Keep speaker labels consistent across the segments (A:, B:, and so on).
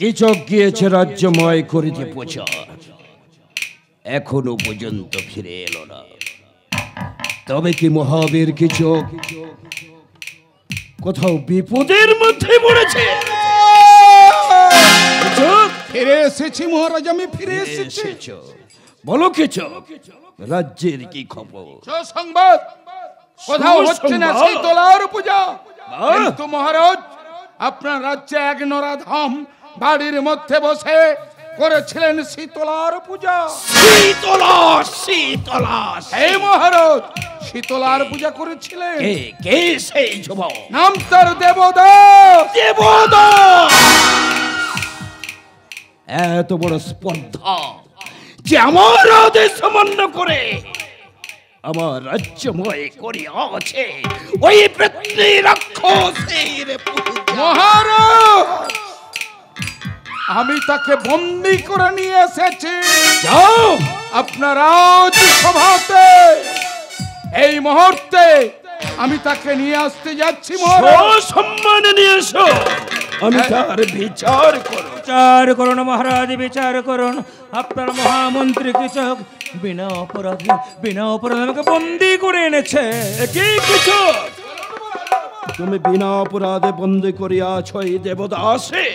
A: কৃষক গিয়েছে রাজ্যময় করিতে প্রচার, এখনো পর্যন্ত ফিরে এলো না। তবে কি মহাবীর কৃষক কোথাও বিপদের মধ্যে পড়েছে?
B: ফিরে এসেছি মহারাজ, আমি ফিরে এসেছি।
A: বলো কৃষক, রাজ্যের কি খবর?
B: সংবাদ কোথাও হচ্ছে না শীতলার পূজা, কিন্তু মহারাজ আপনার রাজ্যে এক নরাধাম বাড়ির মধ্যে বসে করেছিলেন শীতলার পূজা। এই মহারাজ শীতলার পূজা করেছিলেন।
A: কে সেই যুবক?
B: নাম তার দেবদাস।
A: এত বড় স্পর্ধা যে আমার আদেশ অমান্য করে আমার রাজ্যময় করিয়াছে ওই প্রতি রাক্ষসের
B: মহারাজ, আমি তাকে বন্দী করে নিয়ে এসেছি।
A: যাও
B: আপনার রাজসভাতে এই মুহূর্তে আমি তাকে নিয়ে আসতে যাচ্ছি মহারাজ।
A: সম্মানে নিয়ে এসো, আমি তার বিচার করব।
C: বিচার করুন মহারাজ, বিচার করুন। আপনার মহামন্ত্রী কৃষক বিনা অপরাধে আমাকে বন্দী করে এনেছে।
A: কি কৃষক, তুমি বিনা অপরাধে বন্দী করিয়াছ এই দেবদাসে?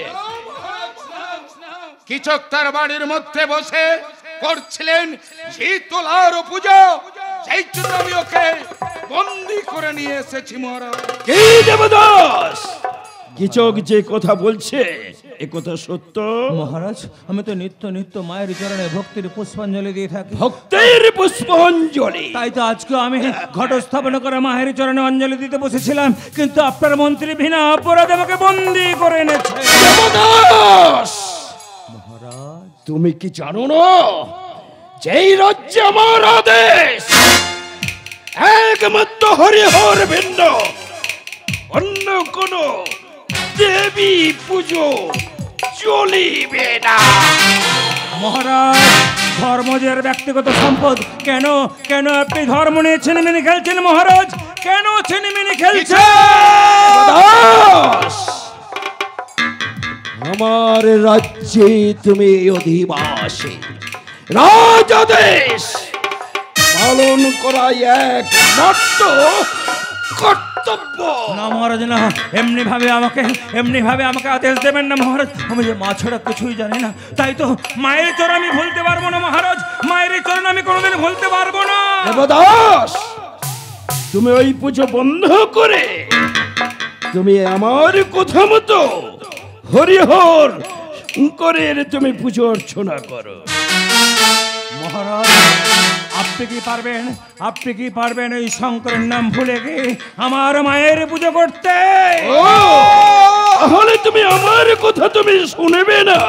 B: কৃষক তার বাড়ির মধ্যে বসে করছিলেন শীতলার পূজা, সেই জন্য আমি ওকে বন্দী করে নিয়ে এসেছি মহারাজ।
A: কি দেবদাস, কৃষক যে কথা বলছে এ কথা সত্য?
C: মহারাজ, আমি তো নিত্য মায়ের চরণে ভক্তির পুষ্পাঞ্জলি দিয়ে থাকি।
A: ভক্তির পুষ্পাঞ্জলি?
C: তাই তো আজকে আমি ঘট স্থাপন করে মায়ের চরণে অঞ্জলি দিতে বসেছিলাম, কিন্তু আপনার মন্ত্রী বিনা অপরাধে আমাকে বন্দী করে এনেছে।
A: দেবদাস,
C: মহারাজ
A: তুমি কি জানো না যেই রাজ্যে আমার আদেশ একমাত্র হরিহর ভিন্ন অন্য কোন দেবী পুজো চলিবে না?
C: মহারাজ, ধর্মজের ব্যক্তিগত সম্পদ, কেন আপনি ধর্ম নিয়ে ছিনিমিনি খেলছেন মহারাজ? কেন ছিনিমিনি খেলছেন?
A: আমার রাজ্যে তুমি অধিবাসী, রাজাদেশ পালন করা একমাত্র কর্তব্য।
C: না মহারাজ, না, এমনি ভাবে আমাকে আদেশ দেবেন না মহারাজ। আমি যে মা ছাড়া কিছুই জানি না, তাই তো মায়ের চরণ আমি ভুলতে পারবো না মহারাজ। মায়ের চরণ আমি কোনোদিন ভুলতে পারবো না।
A: দেবদাস, তুমি ওই পুজো বন্ধ করে তুমি আমার কথা মতো হরিহর শঙ্করের তুমি পুজো অর্চনা করো।
C: মহারাজ, আপনি কি পারবেন ওই শঙ্করের নাম ভুলে গিয়ে আমার মায়ের পুজো করতে?
A: তাহলে তুমি আমার কথা তুমি শুনবে না।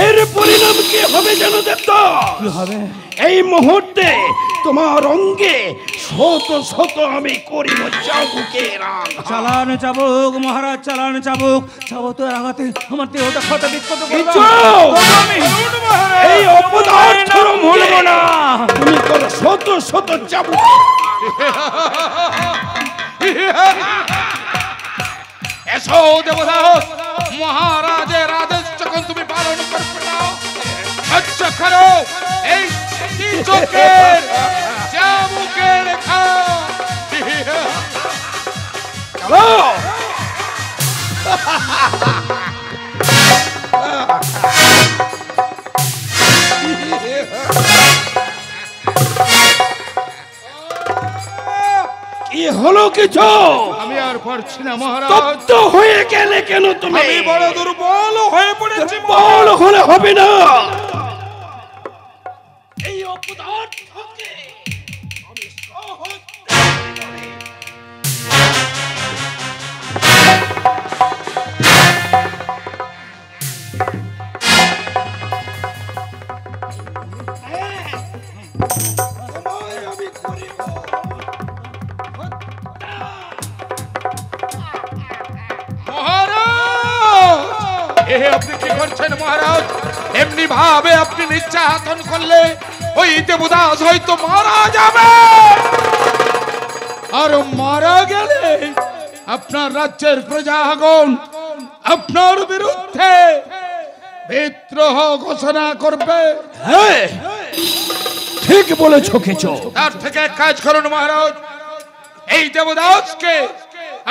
A: এর পরিণাম কি হবে জানো দেবতা?
C: কি হবে?
A: এই মুহূর্তে তোমার অঙ্গে শত আমি করিব চাবুকের আঘাত।
C: চালান চাবুক মহারাজ, চালান চাবুক। চাবুকের আঘাতে আমার দেহটা ক্ষত বিক্ষত করবে।
A: এই অপদার্থ ভুলব না, তুমি করো শত চাবুক।
B: এসো দেবদাস, মহারাজের আদেশ যখন তুমি পালন করবে না, সহ্য করো এই চোখের চাবুকের ঘাত।
A: চলো। কি হলো কিছু?
B: আমি আর পারছি না মহারাজ।
A: তপ্ত হয়ে গেলে কেন তুমি?
B: আমি বড় দুর্বল হয়ে পড়েছি।
A: দুর্বল হলে হবে না। এই অপদার্থকে আমি সহজ
B: আপনি কি করছেন মহারাজ? এমনি ভাবে আপনি নির্যাতন করলে ওই দেবদাস হয়তো মারা যাবে, আর মারা গেলে আপনার রাজ্যের প্রজাগণ আপনার বিরুদ্ধে বিদ্রোহ ঘোষণা করবে।
A: হ্যাঁ, ঠিক বলেছ কেচো।
B: তার থেকে এক কাজ করুন মহারাজ, এই দেবদাসকে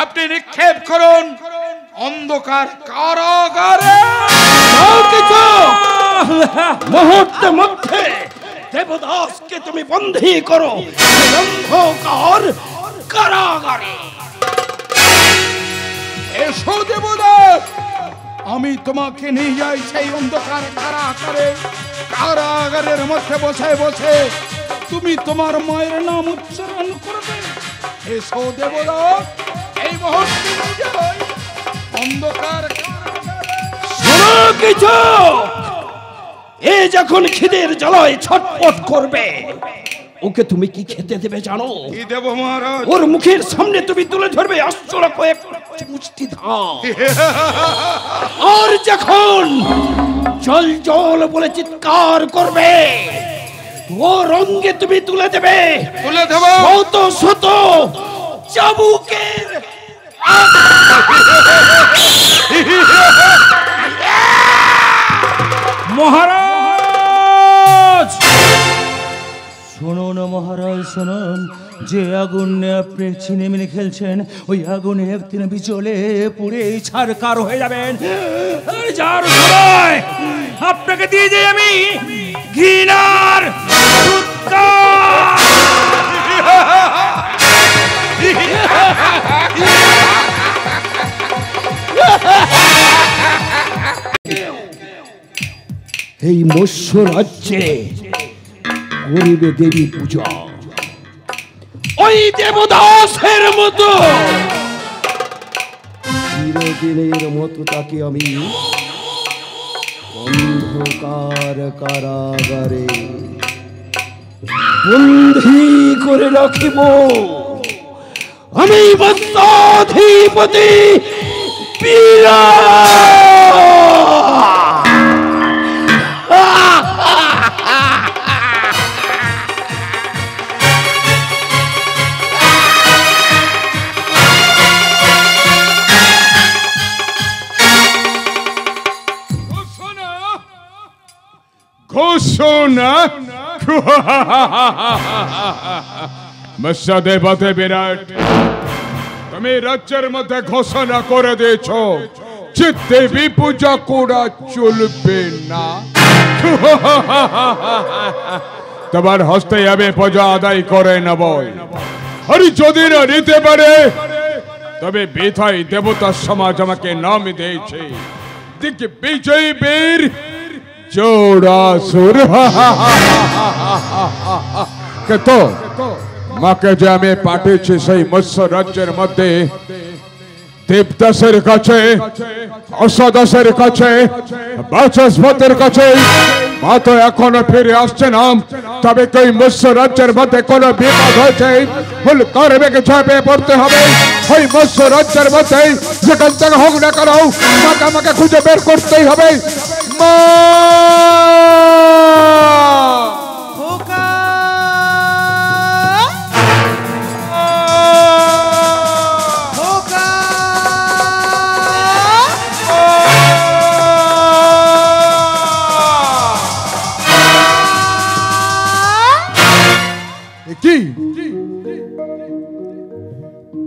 B: আপনি নিক্ষেপ করুন অন্ধকার কারাগারে।
A: মুহূর্তের মধ্যে দেবদাসকে তুমি বন্দী করো অন্ধকার কারাগারে।
B: এসো দেবদাস, আমি তোমাকে নিয়ে যাই সেই অন্ধকার কারাগারে। কারাগারের মধ্যে বসে বসে তুমি তোমার মায়ের নাম উচ্চারণ করবে। এসো দেবদাস, এই মুহূর্তে নিয়ে যাই অন্ধকার
A: কিছু এ যখন খিদের জ্বালায় ছটফট করবে, ওকে তুমি কি খেতে দেবে জানো?
B: কি দেব মহারাজ?
A: ওর মুখের সামনে তুমি তুলে ধরবে আশ্চর্য কয়েক মুষ্টি ধান, আর যখন জল জল বলে চিৎকার করবে, ও রঙে তুমি তুলে দেবে শত শত চাবুকের।
C: মহারাজ শুনুন, মহারাজ শুনুন, যে আগুনে আপনি ছিনেমিনে খেলছেন, ওই আগুনে একদিন বিচলে পুড়ে ছারকার হয়ে যাবেন। আর যার সময় আপনাকে দিয়ে যাই আমি ঘৃণার
A: এই মৎস্য রাজ্যে করিবে দেবী পূজা, ওই দেবদাসের মতো চিরদিনের মতো তাকে আমি অন্ধকার কারাগারে বন্দী করে রাখিব। আমি বৎসাধিপতি বীরা।
B: ঘোষণা মৎস্যদেবতে বিরাট, তুমি রাজ্যের মধ্যে ঘোষণা করে দিয়েছ যে দেবী পূজা করা চলবে না। তোমার হস্তে আমি পূজা আদায় করে নেব, আর যদি না নিতে পারে তবে বিধায় দেবতা সমাজ আমাকে নাম দিয়েছে বিজয়ী বীর চৌরাসুর। তো মাকে যে আমি পাঠিয়েছি সেই মৎস্য রাজ্যের মধ্যে দেবদাসের কাছে, অষ্টাদশের কাছে, বাচস্পতির কাছে, মা তো এখনো ফিরে আসছে না। তবে কই মৎস্য রাজ্যের মধ্যে কোনো বিপদ হয়েছে, ভুল করবে ঝাঁপে পড়তে হবে ওই মৎস্য রাজ্যের মধ্যে, যেখান থেকে হোক না কেন মাকে আমাকে খুঁজে বের করতেই হবে। মা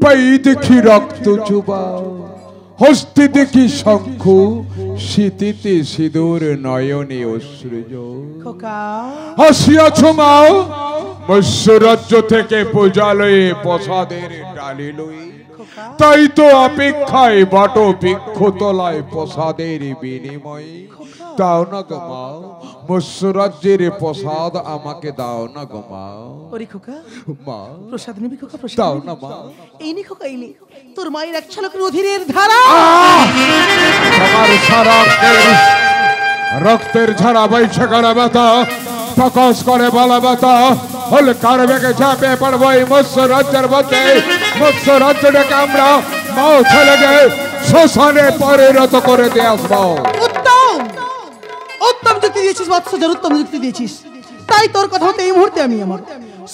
B: পাই দেখি রক্ত চুবা, হস্তে দেখি শঙ্খ, শীতিতে সিঁদুর, নয়নে অশ্রুজ। হাসিয়াছ মা মৎস্য রাজ্য থেকে পূজালয়ে প্রসাদের ডালি লই, তাই তো অপেক্ষায় বাট বৃক্ষ তলায় প্রসাদের বিনিময়ে। দাও না গো মা, মৎস্য রাজ্যের প্রসাদ আমাকে দাও না গো মা। মা
D: প্রসাদ নিবি খোকা? প্রসাদ
B: দাও না মা।
D: এই নি খোকা, এই নি তোর মায়ের এক ছলকের অধীরের ধারা।
B: আমার সারা রক্তের ঝাড়া বইছে গলা ব্যথা, প্রকাশ করে বলা ব্যথা, হলে কার বেগে ঝাঁপে পড়বো এই মৎস্য রাজ্যের মধ্যে। মৎস্য রাজ্যটাকে আমরা মাও ছেলেকে শ্মশানে পরিণত করে দিয়ে আসবো।
D: উত্তম উত্তম যুক্তি দিয়েছিস বৎসজন, উত্তম যুক্তি দিয়েছিস। তাই তোর কথা হতে এই মুহূর্তে আমি আমার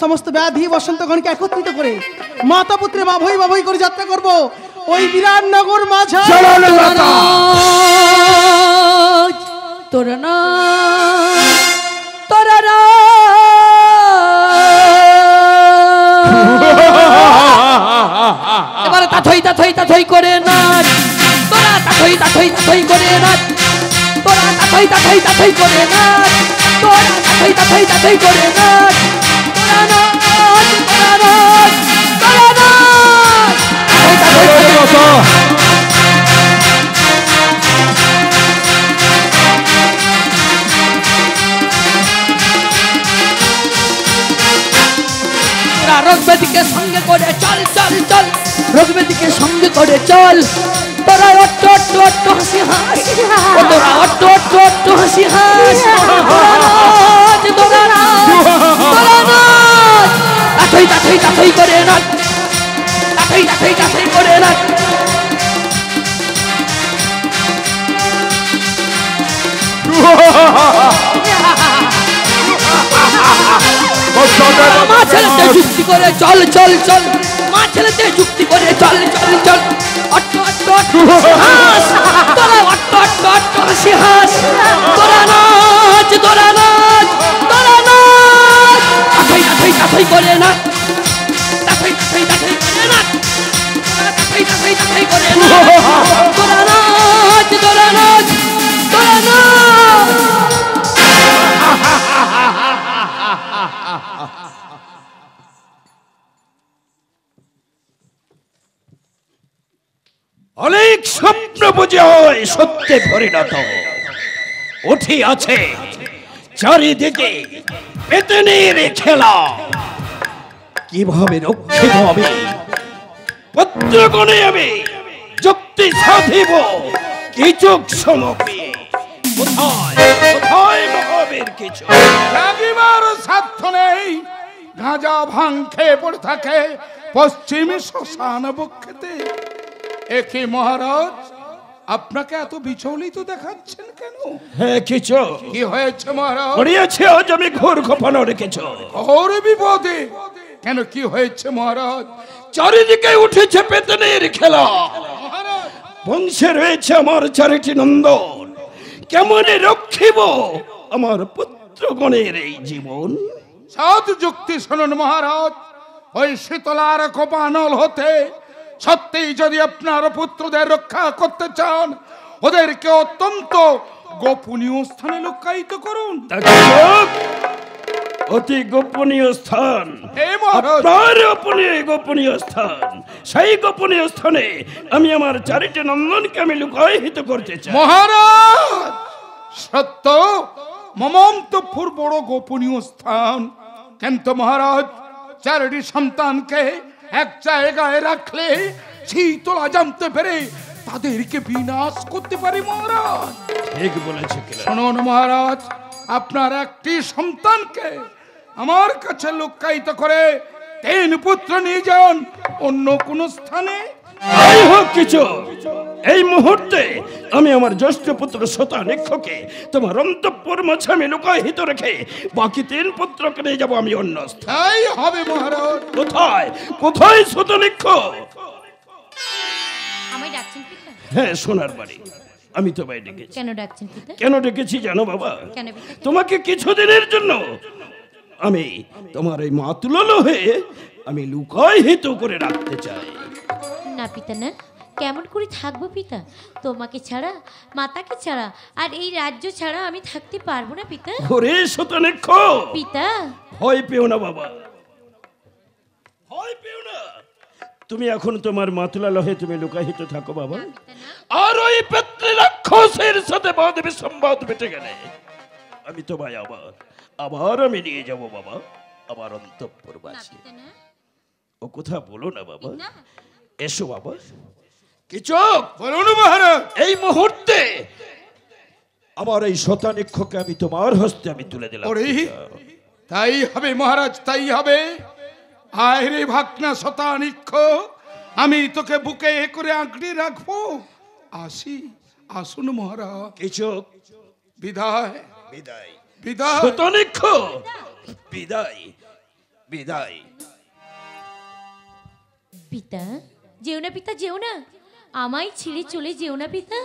D: সমস্ত ব্যাধি বসন্তগণকে একত্রিত করে মাতা পুত্রে মা ভই করে যাত্রা করব ওই বিরাটনগর মাঝে
E: তোরা না তোরা না এবারে তাথই করে নাচ তোরা তাথই করে নাচ তোরা তাথই করে নাচ তোরা তাথই করে নাচ তোরা নাচ তোরা নাচ তোরা নাচ রঘুপতিকে সঙ্গে করে চল চল চল রঘুপতিকে সঙ্গে করে চল তোরা অট্ট অট্ট অট্ট হাসি হাস তোরা অট্ট অট্ট অট্ট হাসি হাস তোরা নাচ তোরা নাচ তাথই করে নাচ তাথই করে নাচ মা ছেলেতে যুক্তি করে চল চল চল মা ছেলেতে যুক্তি করে চল চল চল অট্ট অট্ট অট্ট হাস তোরা অট্ট অট্ট অট্ট হাসি হাস তোরা নাচ তোরা নাচ তোরা নাচ তাথই করে নাচ তাথই করে নাচ তাথই করে নাচ তোরা নাচ তোরা নাচ তোরা নাচ
A: অনেক স্বপ্ন বুঝে হয় সত্যে পরিণত উঠি আছে চারিদিকে পেতনের খেলা কিভাবে রক্ষিত হবে পত্রগণে আমি যুক্তি সাধিব কিছুক সমপি কোথায় কোথায় মহাবীর কিছু
B: রাগিবার সাধ্য নেই গাঁজা ভাঙ খেয়ে পড়ে থাকে পশ্চিম শ্মশান বক্ষেতে একে মহারাজ আপনাকে এত বিচলিত দেখাচ্ছেন কেন?
A: হ্যাঁ কিছু
B: কি হয়েছে মহারাজ?
A: পড়িয়েছে আজ আমি ঘোর খোপানো রেখেছ
B: ঘোর বিপদে কেন? কি হয়েছে মহারাজ?
A: চারিদিকে উঠেছে পেতনের খেলা বংশে রয়েছে আমার চারিটি নন্দন কেমনে রক্ষিব আমার পুত্রগণের এই জীবন?
B: সাধু যুক্তি শুনুন মহারাজ, ওই শীতলার কোপানল হতে সত্যিই যদি আপনার পুত্রদের রক্ষা করতে চান ওদেরকে অত্যন্ত গোপনীয় স্থানে লুকায়িত করুন।
A: অতি গোপনীয় স্থান
B: মহারাজ,
A: আপনার গোপনীয় স্থান, সেই গোপনীয় স্থানে আমি আমার চারিটি নন্দনকে আমি লুকায়িত করতে চাই।
B: মহারাজ সত্য মমন্তপুর বড় গোপনীয় স্থান, কিন্তু মহারাজ চারটি সন্তানকে এক জায়গায় রাখলে শীতলা জানতে পেরে তাদেরকে বিনাশ করতে পারে মহারাজ।
A: ঠিক বলেছে।
B: শুনুন মহারাজ, আপনার একটি সন্তানকে আমার কাছে লুকায়িত করে 3 পুত্র নিয়ে যান অন্য কোন স্থানে।
A: এই হোক কিছু, এই মুহূর্তে আমি আমার জ্যেষ্ঠ পুত্র শতানিক্ষকে তোমার অন্তঃপুর মাঝে আমি লুকায়িত রেখে বাকি 3 পুত্রকে নিয়ে যাবো আমি অন্য স্থানে।
B: তাই হবে মহারাজ।
A: কোথায় কোথায় শতানিক্ষ?
E: আমায় ডাকছেন পিতা?
A: হ্যাঁ, সোনার বাড়ি। আমি তোমায় ডেকেছি।
E: কেন ডাকছেন পিতা?
A: কেন ডেকেছি জানো বাবা?
E: কেন পিতা?
A: তোমাকে কিছুদিনের জন্য আমি তোমার এই মাতুলাল হয়ে আমি লুকায়িত করে রাখতে চাই।
E: না পিতা না, কেমন করে থাকবো পিতা? তোমাকে ছাড়া, মাতাকে ছাড়া আর এই রাজ্য ছাড়া আমি থাকতে পারবো না পিতা।
A: ওরে শতানিক্ষ,
E: পিতা
A: ভয় পেও না বাবা, ভয় পেও না। তুমি এখন তোমার মাতুলাল হয়ে তুমি লুকায়িত থাকো বাবা। আর ওই পেত্রে রাক্ষসের সাথে বাদ বিসম্বাদ বেটে গেলে আমি তোমায় আবার আমি নিয়ে যাব বাবা আমার অন্তঃপুরবাসী। ও কথা বলো না বাবা, এসো বাবা। কিছু
B: বলুন মহারাজ।
A: এই মুহূর্তে আমার এই শতানিক্ষকে আমি তোমার হস্তে আমি তুলে দিলাম।
B: তাই হবে মহারাজ, তাই হবে। আয় রে ভাগনা শতানিক্ষ, আমি তোকে বুকে করে আঁকড়ে রাখবো। আসি, আসুন মহারাজ।
A: কিছু
B: বিদায়
A: বিদায়
B: বিদায়।
A: শতানিক্ষ বিদায় বিদায়।
E: পিতা
F: যেও না পিতা, যেও না, আমায় ছেড়ে চলে যেও না পিতা,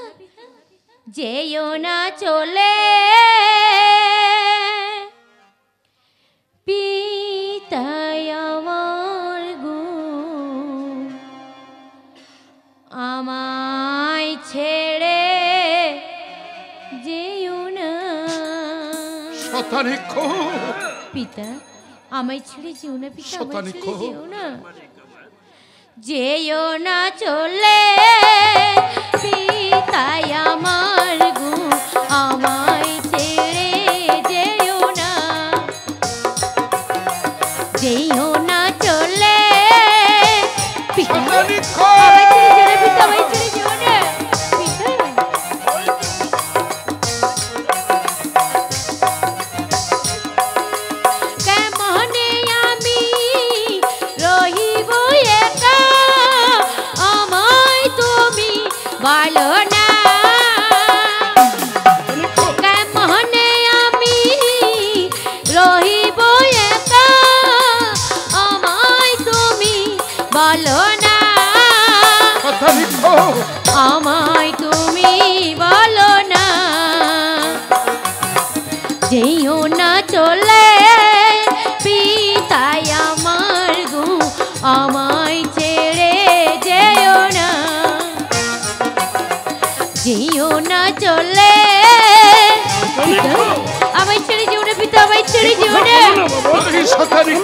F: যেও না চলে পিতাই আমার গো, আমায় ছেড়ে যেও না।
B: শতানিক
F: পিতা, আমায় ছেড়ে যেও না পিতা, আমায়
B: শতানিক
F: ছেড়ে যেও না, যেও না চলে পিতাই আমার গো, আমায় ছেড়ে যেও না, যেও না চলে পিতা,
B: শতানিক
F: আমায় ছেড়ে যেও না পিতা, আমায় ছেড়ে যেও না পিতা। কেমনে আমি রহিব একা, আমায় তুমি বলো না, কেমনে আমি রহিব একা, আমায় তুমি বলো না,
B: শতানিক
F: আমায় তুমি বলো না, যেও না চলে পিতাই আমার গো, আমায় ছেড়ে যেও না, যেও না চলে পিতা, আমায় ছেড়ে যেও না পিতা, আমায় ছেড়ে যেও না।
B: শতানিক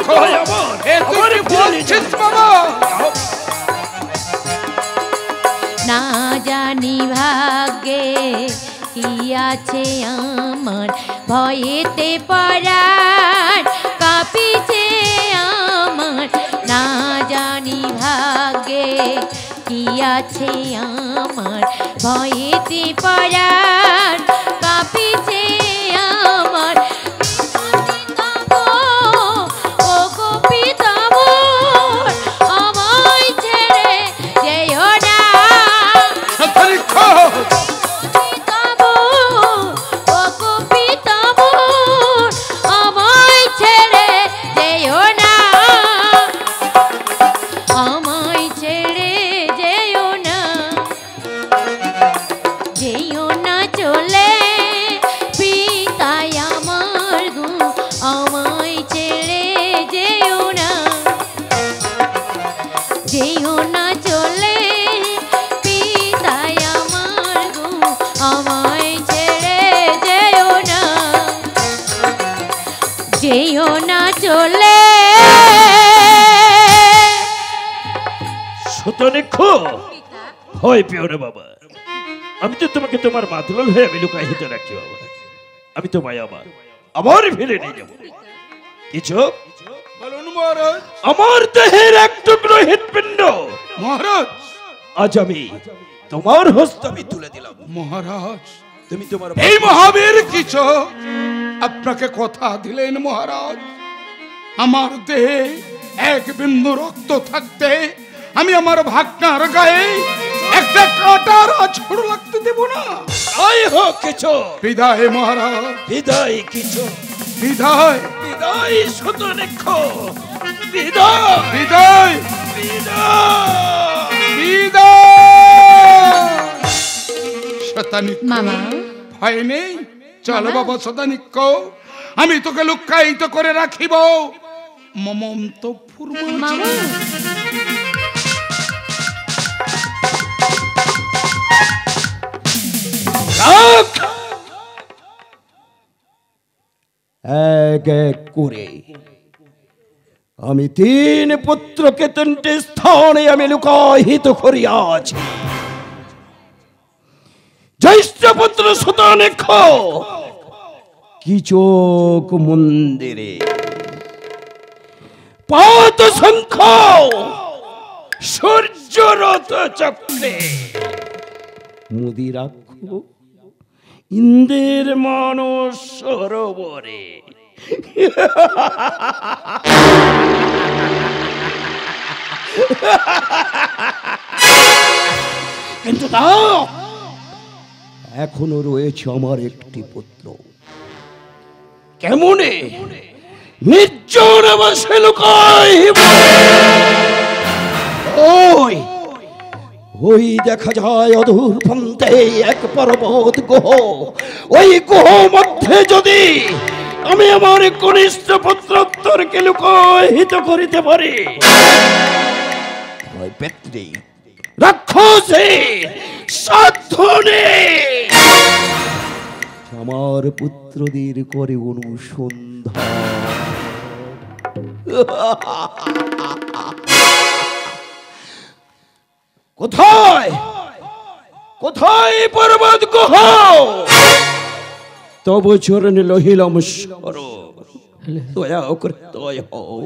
B: এ তুই কি বলছিস বাবা?
F: না জানি ভাগ্যে কি আছে আমার, ভয়েতে পরাণ কাঁপিছে আমার, না জানি ভাগ্যে কি আছে আমার, ভয়েতে পরাণ কাঁপিছে আমার, ও গো পিতা মোর, আমায় ছেড়ে যেও না,
B: শতানিক
F: পিতা মোর, ও গো পিতা মোর, আমায় ছেড়ে যেও না, আমায় ছেড়ে যেও না, যেও না চলে পিতাই আমার গো, আমায় ছেড়ে যেও না, যেও না চলে পিতাই আমার গো, আমায় ছেড়ে যেও না, যেও না চলে।
A: শতানিক ভয় পেও না বাবা, আমি তো তোমাকে তোমার মাতুলাল হয়ে আমি লুকাই হিতে রাখি বাবা, আমি তোমায় আমার ফেলে নিয়ে যাবো। কিছু
B: বলুন মহারাজ।
A: আমার দেহের এক টুকরো হৃৎপিণ্ড
B: মহারাজ,
A: আজ আমি তোমার হস্তে আমি তুলে দিলাম।
B: মহারাজ,
A: তুমি তোমার
B: এই মহাবীর কিছু আপনাকে কথা দিলেন মহারাজ, আমার দেহে এক বিন্দু রক্ত থাকতে আমি আমার ভাগ্নার গায়ে একটা কাঁটার আঁচড় লাগতে দেব না।
A: তাই হোক কিছু,
B: বিদায় মহারাজ,
A: বিদায় কিছু,
B: বিদায়,
A: বিদায় শতানিক, বিদায়,
B: বিদায়,
A: বিদায়।
B: বিদায়। শতানিক
F: মামা,
B: ভয় নেই, চলো বাবা শতানিক, আমি তোকে লুক্কায়িত করে রাখিব মমন্ত
F: মামা,
A: এক এক করে আমি তিন পুত্রকে তিনটি স্থানে আমি লুকায়িত করিয়াছি। জ্যেষ্ঠ পুত্র শতানিক কিচক মন্দিরে, পাত শঙ্খ সূর্যরথ চক্রে, মুদিরাক্ষ ইন্দ্রের মানস সরোবরে। কিন্তু তা এখনো রয়েছে আমার একটি পুত্র, কেমনে নির্জন বসে লুকাইব। ওই ওই দেখা যায় অদূর প্রান্তে এক পর্বত গুহ। ওই গুহ মধ্যে যদি আমি আমার কনিষ্ঠ পুত্রোত্তরকে লুকায়িত করিতে পারি, ওই পেত্রী রাক্ষসের সাধ্য নেই আমার পুত্রদের করে অনুসন্ধান। কোথায় কোথায় পর্বত গুহ? তবু চরণে লহিলাম স্বর, দয়া করে দয়া হও।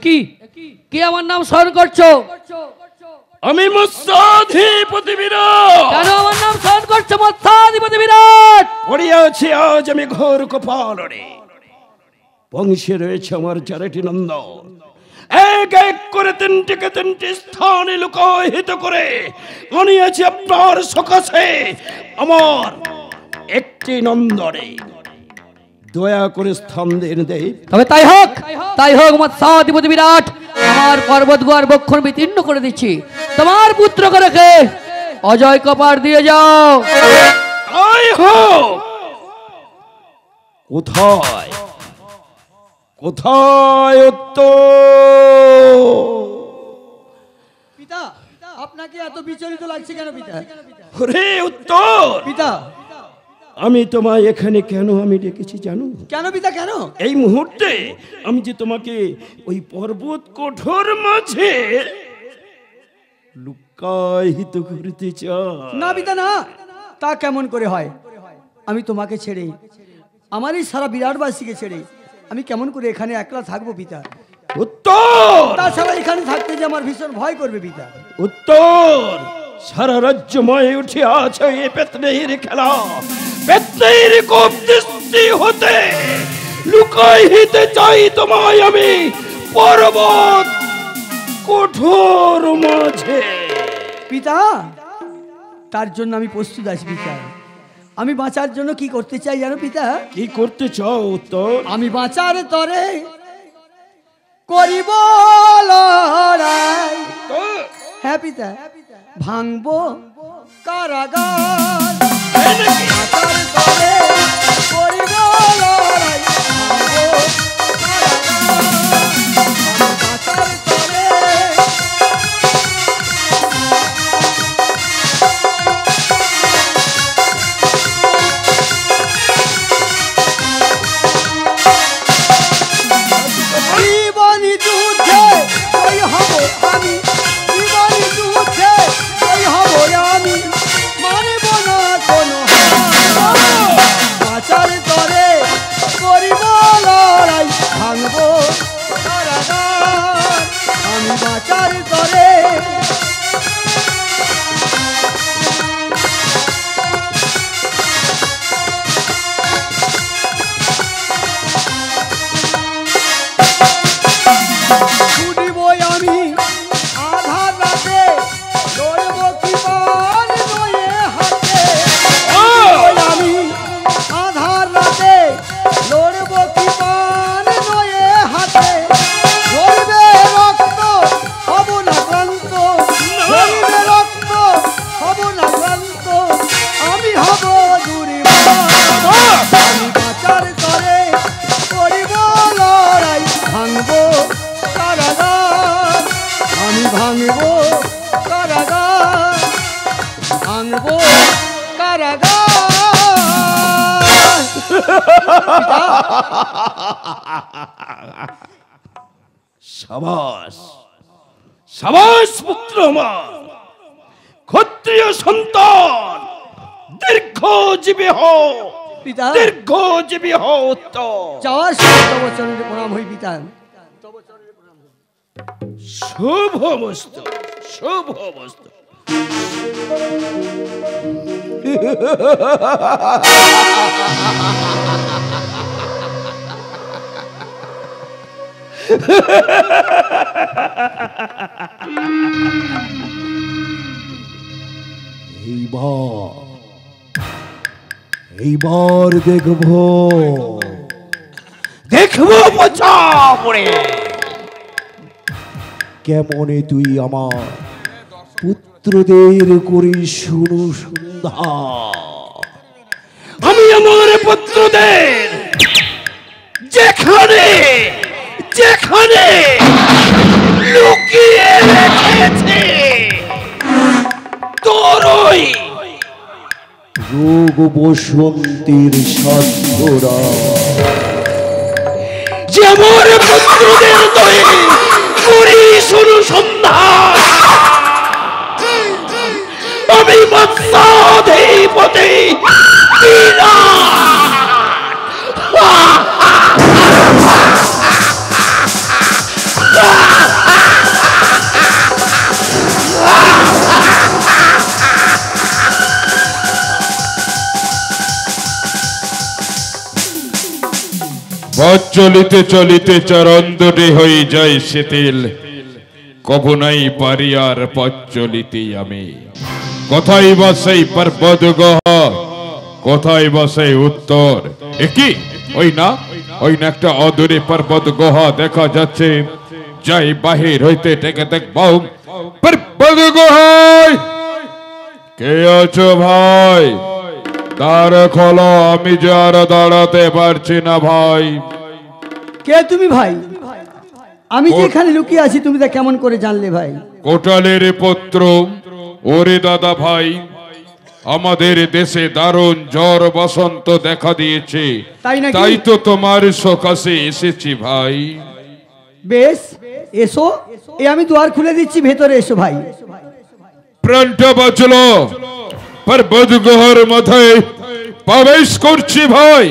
E: কি কি আমার নাম স্মরণ করছো?
A: আমি মৎস্যাধিপতি বিরাট।
E: কেন আমার নাম স্মরণ করছো মৎস্যাধিপতি বিরাট?
A: পড়িয়াছি আজ আমি ঘোর কপালরে, বংশে রয়েছে আমার 4টি নন্দন। এক এক করে 3টি স্থানে লুকায়িত করে আনিয়াছি আপনার সকাশে আমার একটি নন্দনে। দয়া করে স্থান দিন দেই।
E: তবে তাই হোক মৎস্যাধিপতি বিরাট, আমার পর্বত গুহার বক্ষণ বিতীর্ণ করে দিচ্ছি। তোমার পুত্রকে রেখে অজয় কপার দিয়ে যাও।
A: তাই হোক। কোথায় কোথায় উত্তর?
D: পিতা, আপনাকে এত বিচলিত লাগছে কেন পিতা?
A: ওরে উত্তর,
D: পিতা
A: আমি তোমায় এখানে কেন আমি ডেকেছি জানো?
D: কেন পিতা কেন?
A: এই মুহূর্তে আমি যে তোমাকে ওই পর্বত কঠোর মাঝে লুকায়িত করতে চাই।
D: না পিতা না, তা কেমন করে হয়? আমি তোমাকে ছেড়ে, আমার এই সারা বিরাটবাসীকে ছেড়ে আমি কেমন করে এখানে একলা থাকবো পিতা?
A: উত্তর,
D: তাছাড়া এখানে থাকতে যে আমার ভীষণ ভয় করবে পিতা।
A: উত্তর, সারা রাজ্যময় উঠে আছে এই পেত্নীর খেলা। পেত্নীর কোপ দৃষ্টি হতে লুকাইতে চাই তোমায় আমি পর্বত কঠোর মাঝে।
D: পিতা, তার জন্য আমি প্রস্তুত আছি পিতা। আমি বাঁচার জন্য কি করতে চাই জানো পিতা?
A: কি করতে চাও উত্তর?
D: আমি বাঁচার তরে করিব লড়াই। হ্যাঁ পিতা, ভাঙবো কারাগার। বাঁচার তরে করিব লড়াই, ভাঙবো কারাগার। বাঁচার তরে জীবনী যুদ্ধে জয় হব আমি, জীবনী যুদ্ধে জয় হব আমি, মানিব না কোনো হার। বাঁচার তরে করিব লড়াই, ভাঙব কারাগার। আমি বাঁচার তরে ছুটিব আমি আধার রাতে, লড়ব কি পান নয়ে হাতে। আমি আধার রাতে লড়ব কি পান নয়ে হাতে। ঝরবে রক্ত হব না ক্লান্ত, ঝরবে রক্ত হব না ক্লান্ত, আমি হব দুর্বার। আমি বাঁচার তরে করিব লড়াই, ভাঙব কারাগার। আমি ভাঙব কারাগার, ভাঙব কারাগার।
A: সাবাস সাবাস পুত্র আমার, ক্ষত্রিয় সন্তান, দীর্ঘজীবী হও
D: পিতা,
A: দীর্ঘজীবী হও উত্তর।
D: যাওয়ার সময় তব চরণে প্রণাম হই পিতা।
A: শুভমস্তু শুভমস্তু। এইবার দেখবো দেখবো পচা পড়ে কেমনে তুই আমার পুত্রদের করিস অনুসন্ধান। আমি আমার পুত্রদের যেখানে যেখানে লুকিয়ে রেখেছে তোরই রোগ বসন্তীর সাধ্যরা, যে আমার পুত্রদের তৈরি করিস অনুসন্ধান। আমি মৎস্যাধিপতি
G: পথ চলিতে চলিতে চরণ দুটি হয়ে যায় শিথিল, কবু নাই পারি আর পথ চলিতে আমি। কোথায় বসে পর্বত গহ, কোথায় বসে উত্তর। একই ওই না একটা অদূরে পর্বত গুহা দেখা যাচ্ছে। যাই বাহির হইতে টেকে দেখবাও পর্বত গুহায় কে আছো ভাই? দ্বার খোলো, আমি যে আর দাঁড়াতে পারছি না ভাই।
D: কে তুমি ভাই? আমি যে এখানে লুকিয়ে আছি তুমি তা কেমন করে জানলে ভাই?
G: কোটালের পুত্র। ওরে দাদা ভাই, আমাদের দেশে দারুণ জ্বর বসন্ত দেখা দিয়েছে, তাই তো তোমার সকাশে এসেছি ভাই।
D: বেশ এসো, আমি দুয়ার খুলে দিচ্ছি, ভেতরে এসো ভাই।
G: প্রাণটা বাঁচলো, পর্বত গুহার মাথায় প্রবেশ করছি ভাই।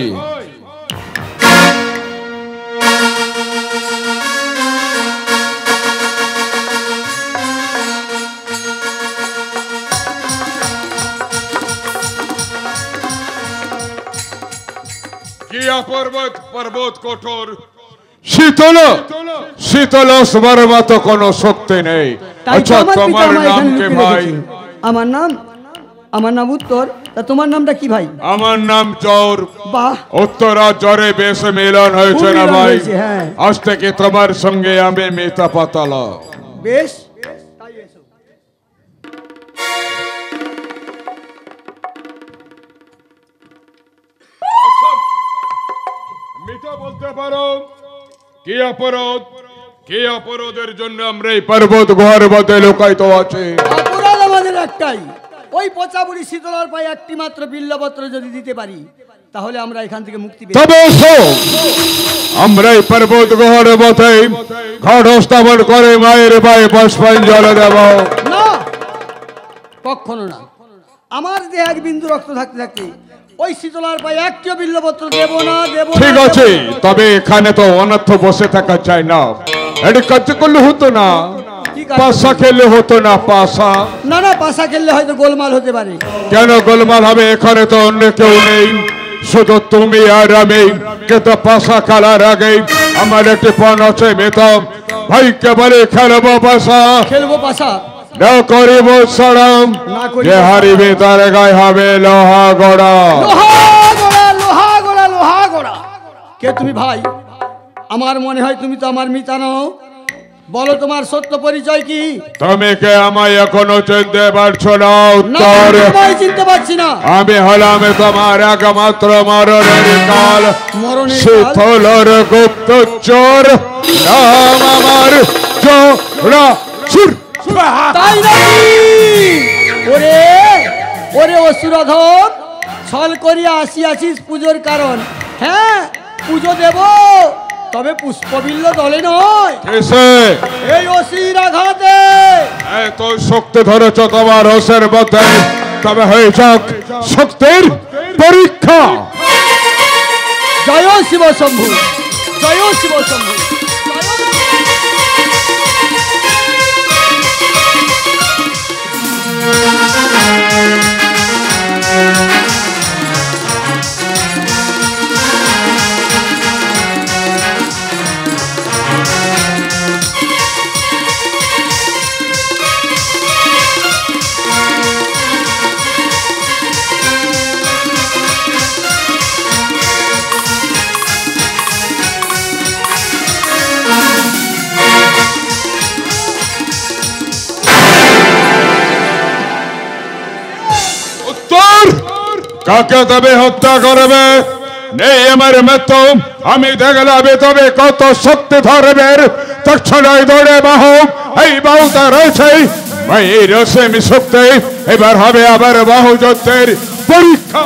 G: পর্বত পর্বত কঠোর, শীতল শীতল সবার মতো কোনো শক্তি নেই। আচ্ছা তোমার নাম কি ভাই?
D: আমার নাম উত্তর। তা তোমার নামটা কি ভাই?
G: আমার নাম চোর।
D: বাহ,
G: উত্তর আর জ্বরে বেশ মিলন হয়েছে না ভাই?
D: হ্যাঁ।
G: আজ থেকে তোমার সঙ্গে আমি মিতা পাতাল।
D: বেশ
G: মিতা বলতে পারো কি অপরাধ, কি অপরাধের জন্য আমরা এই পর্বত গুহার মধ্যে লুকায়িত আছি?
D: অপরাধ আমাদের একটাই, ওই পচা বুড়ি শীতলার পায়ে একটি মাত্র বিল্লপত্র যদি দিতে পারি তাহলে আমরা এখান থেকে মুক্তি পেয়ে।
G: তবে আমরা এই পর্বত গুহার মধ্যে ঘট স্থাপন করে মায়ের পায়ে পুষ্পাঞ্জলি দেব
D: না, কখনো না। আমার দেহে এক বিন্দু রক্ত থাকতে থাকতে ওই শীতলার পায়ে একটিও বিল্লপত্র দেব না, দেব না।
G: ঠিক আছে, তবে এখানে তো অনর্থ বসে থাকা চাই না। এটা কাজ করলে হতো না, পাশা খেললে হতো না? পাশা
D: না না, পাশা খেললে হয়তো গোলমাল হতে পারে।
G: কেন গোলমাল হবে? এখানে তো অন্য কেউ নেই, শুধু তুমি আর আমি। কিন্তু পাশা খেলার আগে আমার একটি পণ আছে মেতা ভাইকে বলে খেলবো পাশা।
D: খেলবো পাশা
G: না করিব সরম, যে হারিবে তার গায়ে হবে লোহা গোড়া।
D: লোহা গোড়া, লোহা গোড়া, লোহা গোড়া। কে তুমি ভাই? আমার মনে হয় তুমি তো আমার মিতা নও। বলো তোমার সত্য পরিচয় কি?
G: তুমি কে আমায় এখনো চিনতে পারছো না? উত্তর
D: চিনতে পারছি না।
G: আমি হলাম তোমার একমাত্র মরণের কাল, শীতলর গুপ্তচর। নাম আমার জোড়াসুর।
D: তাই নাকি? ওরে ওরে অসুরধর, ছল করিয়া আসিয়াছিস পুজোর কারণ। হ্যাঁ, পুজো দেব, তবে পুষ্পবিল্ল দলে নয়, এই অসির আঘাতে।
G: এত শক্তি ধরেছ তোমার রসের মধ্যে, তবে হয়ে যাক শক্তির পরীক্ষা।
D: জয় শিব শম্ভু, জয় শিব শম্ভু।
G: কাকে তবে হত্যা করবে? নেই আমার মৃত্যু, আমি দেখলাম তবে কত শক্তি ধরবের তৎক্ষণাৎ দৌড়ে বাহু, এই বাহুটা রয়েছে এই রসেম শক্তি। এবার হবে আবার বাহু যুদ্ধের পরীক্ষা।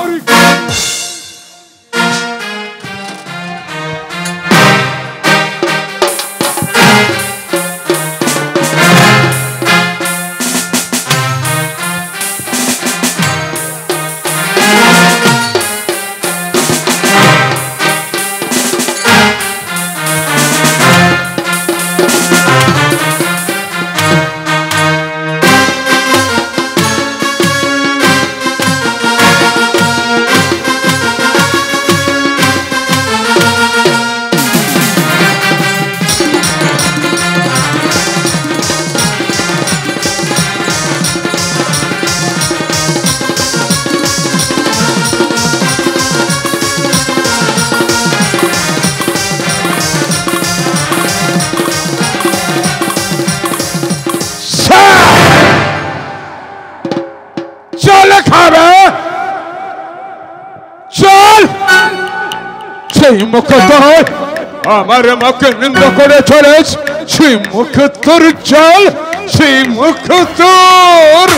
G: মুখ আমার মুখে নিন্দা করে চলেছ, সেই মুখ তোর চল, সেই মুখ তোর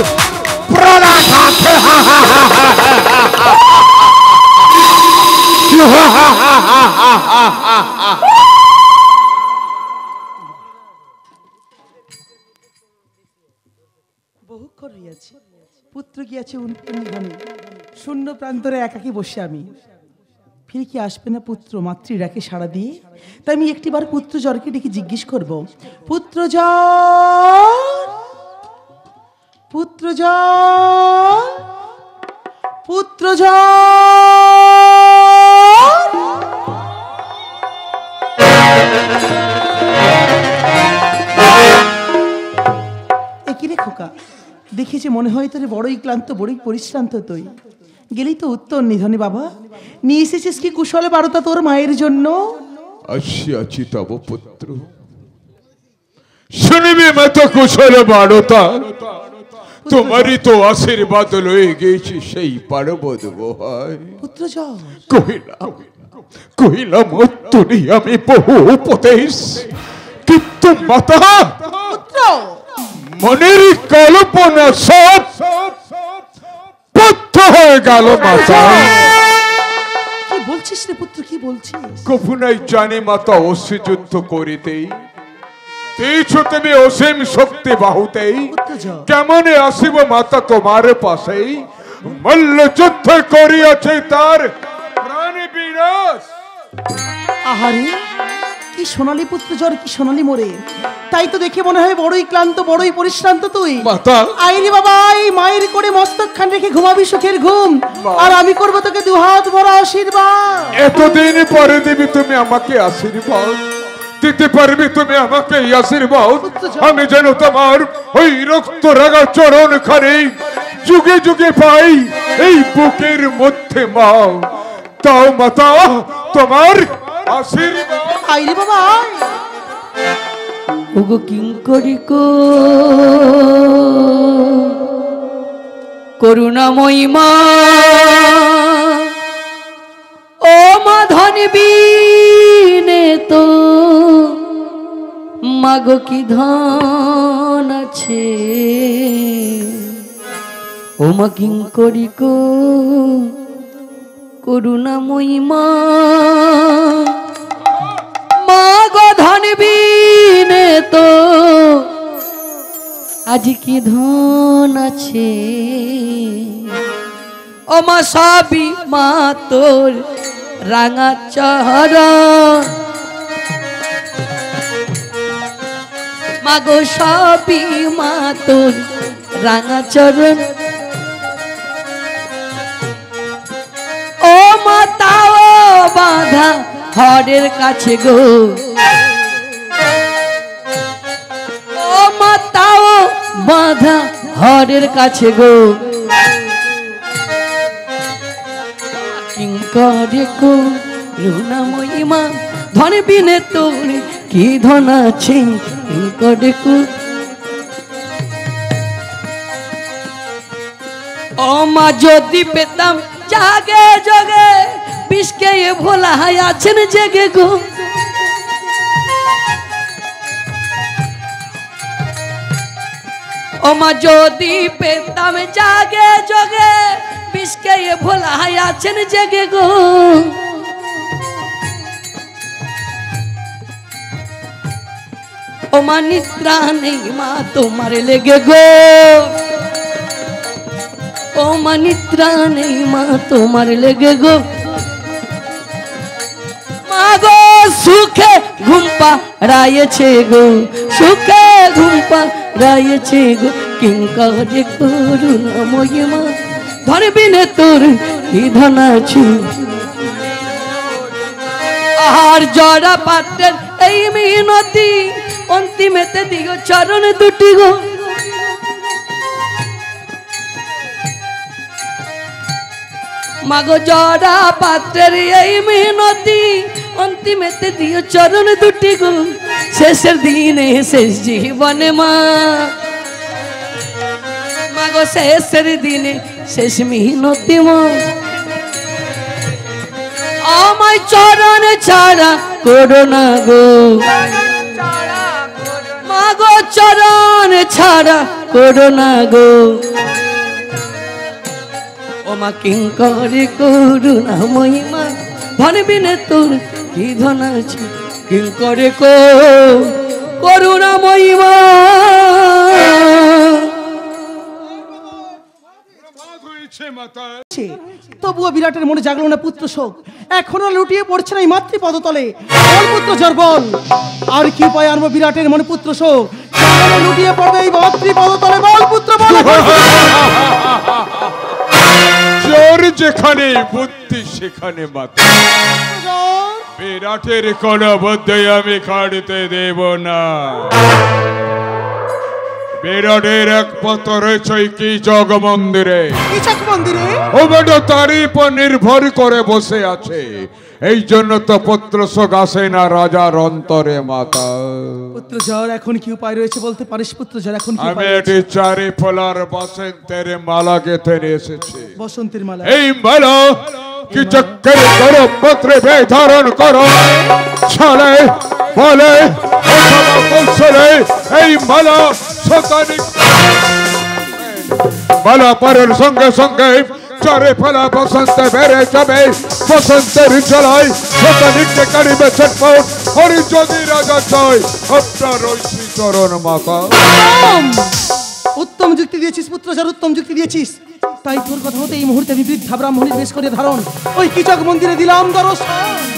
H: বহুক্ষণ হইয়াছে, পুত্র গিয়াছে নিধনে, শূন্য প্রান্তরে একাকি বসে আমি। ফিরে কি আসবে না পুত্র মাতৃ ডাকে সাড়া দিয়ে? তাই আমি একটিবার পুত্র জ্বরকে ডেকে জিজ্ঞেস করব, পুত্র জ্বর, পুত্র জ্বর, পুত্র জ্বর। একই রে খোকা, দেখেছে মনে হয় তোরে বড়ই ক্লান্ত, বড়ই পরিশ্রান্ত তুই। গেলেই তো উত্তর নিধনে বাবা, নিয়ে এসেছিস কি কুশলে বারতা তোর মায়ের জন্য?
G: আসিয়াছি তব পুত্র, শুনিবি মত কুশলে বারতা, তোমারই তো আশীর্বাদ লয়ে গেছি সেই পারব দেবো।
H: পুত্র যাও
G: কহিলাম তুমি আমি বহু উপদেশ, কিন্তু মাতা
H: পুত্র
G: মনের কল্পনা সব পথ্য হয়ে গেল। মাতা
H: কি বলছিস রে পুত্র, কি বলছিস?
G: কখনোই জানি মাতা অসি যুদ্ধ করিতেই দিয়েছো তুমি অসীম শক্তি বাহুতেই, কেমনে আসিব মাতা তোমার পাশেই? মল্ল যুদ্ধ করিয়াছে তার প্রাণ বিনাশ।
H: আহারে কি সোনালী পুত্র জ্বর, কি সোনালী মোরে, তাই তো দেখে মনে হয় বড়ই ক্লান্ত, বড়ই পরিশ্রান্ত তুই।
G: মাতা
H: আইরে বাবা, এই মায়ের করে মস্তক খান রেখে ঘুমাবি সুখের ঘুম, আর আমি করবো তোকে দুহাত ভরা আশীর্বাদ।
G: এতদিন পরে দিবি তুমি আমাকে আশীর্বাদ, দিতে পারবি তুমি আমাকে আশীর্বাদ? আমি যেন তোমার ওই রক্ত রাগা চরণ খানি যুগে যুগে পাই এই বুকের মধ্যে। মা তাও মাতা তোমার আশীর্বাদ।
H: আইরে বাবা
E: ওগো কিঙ্করি কো করুণাময়ী মা, ও মা ধন বিনে তো মাগো কি ধন আছে। ও মা কিঙ্করি কো করুণাময়ী মা, মাগো ধন বিনে তো আজ কি ধন আছে। ও মা সবই মা তোর রাঙা চরণ, মাগো সবই মা তোর রাঙা চরণ। ও মা তাও বাঁধা হরের কাছে গো, ও মা তাও বাঁধা হরের কাছে গো। কিঙ্করে করুণাময়ী মা, ধন বিনে তোর কি ধন আছে। কিঙ্করে ও মা যদি পেতাম জাগে জগে বিষকে ভোলা আছেন জেগে গো ওমা যদি পেতাম জাগে জগে বিষকে ভোলা আছেন জেগে গো ওমা নিদ্রা নেই মা তোমার লেগে গো ওমা নিদ্রা নেই মা তোমার লেগে গো মা গো সুখে ঘুমপা রায়েছে গো সুখে ঘুমপা রায়েছে গো কিঙ্করে করুণাময়ী মা ধরবি নে তোর কি ধন আছে আর জড়া পাত্রের এই মিনতি অন্তিমেতে দিও চরণ দুটি গো মাগো জড়া পাত্রের এই মিনতি অন্তিমেতে দিও চরণ দুটি গো শেষের দিনে শেষ জীবনে মা মাগো শেষের দিনে শেষ মিনতি মা আমায় চরণ ছাড়া করো না গো মাগো চরণ ছাড়া করো না গো ওমা কিঙ্করে করুণাময়ী মা ধনবি নে তোর কি ধন আছে কিঙ্করে করুণাময়ী মা
H: তবুও বিরাটের মনে জাগলো না পুত্র শোক এখনো লুটিয়ে পড়ছে না এই মাতৃ পদতলে বল পুত্র জর বল আর কি উপায় আনবো বিরাটের মনে পুত্র শোক লুটিয়ে পড়বে এই মাতৃ পদতলে বল পুত্র বল
G: চোর যেখানে বুদ্ধি সেখানে মাথা বিরাটের কোন বুদ্ধি আমি কাটতে দেব না বিরাটের এক পথ রয়েছে কি জগ মন্দিরে ও বেটা তারই উপর নির্ভর করে বসে আছে এই জন্য তো পুত্র শোক আসে না রাজার অন্তরে মাতা
H: পুত্র জ্বর এখন কি উপায় রয়েছে বলতে পারিস পুত্র জ্বর এখন কি
G: আমি এটি চারি ফলার বসন্তের মালা গেঁথে নিয়ে এসেছি
H: বসন্তের মালা
G: এই মালা কি চক্কর করো পত্রে ধারণ করো ছলে বলে অথবা এই মালা শতানিক মালা পরের সঙ্গে সঙ্গে চারে ফলা বসন্তে বেড়ে যাবে বসন্তের জলায় শতানিককে কাড়িবে ছটপট হরি যদি রাজা চাই আপনার ঐশী চরণ মাতা
H: উত্তম যুক্তি দিয়েছিস পুত্র যার উত্তম যুক্তি দিয়েছিস তাই তোর কথা হতে এই মুহূর্তে আমি বৃদ্ধা ব্রাহ্মণীর বেশ করে ধারণ ওই কিচক মন্দিরে দিলাম দর্শন